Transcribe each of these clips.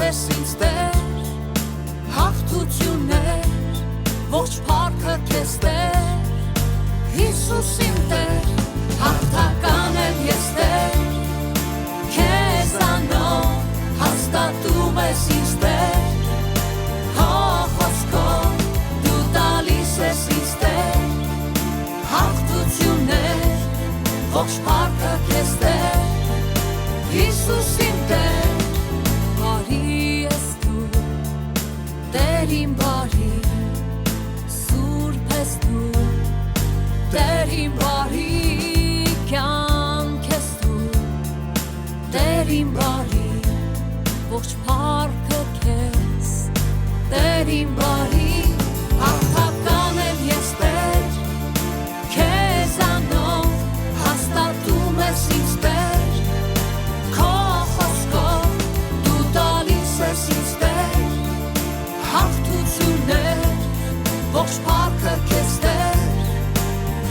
ես ինձ Տեր, հաղթություններ, ողջ փառքը քեզ Տեր, Հիսուս իմ Տեր, հաղթական եմ ես Տեր, քեզանով հաստատում ես ինձ Տեր, քո խոսքով դու տալիս ես ինձ Տեր, հաղթություններ, ողջ փառքը քեզ Տեր, Հիսուս իմ Տեր, բարի ես դու, Տեր իմ բարի, սուրբ ես դու, Տեր իմ բարի, կյանք ես դու, Տեր իմ բարի, ողջ փառքը քեզ, Տեր իմ բարի, հաղթական եմ ես Տեր, քեզանով հաստատում ես ինձ Տեր, քո խոսքով դու տալիս ես ինձ Տեր, հաղթություններ, ողջ փառքը քեզ Տեր,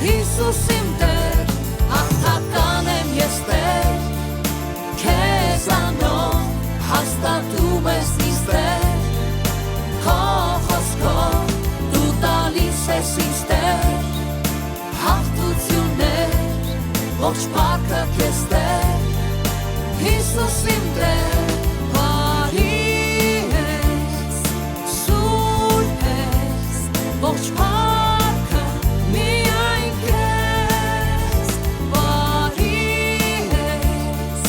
Հիսուս իմ Տեր, հաղթական եմ ես Տեր, քեզանով հաստատում ես ինձ Տեր, քո խոսքով դու տալիս ես ինձ Տեր, հաղթություններ, ողջ փառքը քեզ Տեր, Հիսուս իմ Տեր, բարի ես, սուրբ ես, ողջ փառքը միայն քեզ, բարի ես,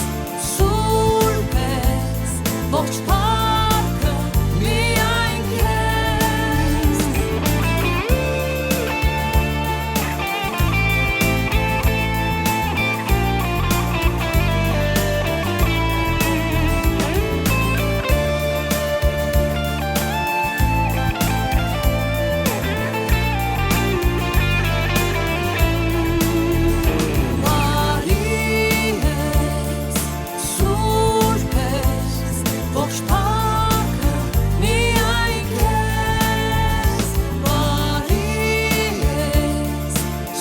սուրբ ես, ողջ փառքը միայն քեզ, բարի ես, սուրբ ես, ողջ փառքը միայն քեզ, բարի ես,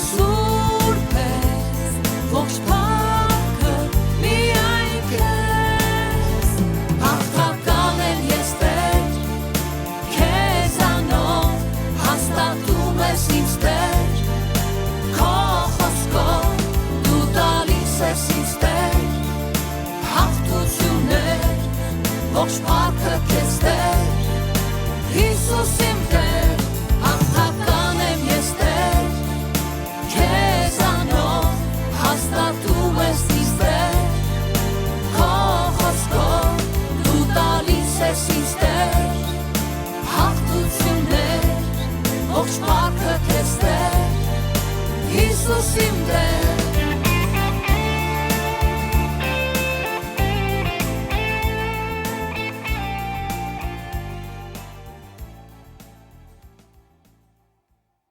սուրբ ես, ողջ փառքը միայն քեզ, հաղթական եմ ես Տեր, քեզանով հաստատում ես ինձ Տեր, քո խոսքով դու տալիս ես ինձ Տեր, հաղթություններ, ողջ փառքը քեզ Տեր, Հիսուս իմ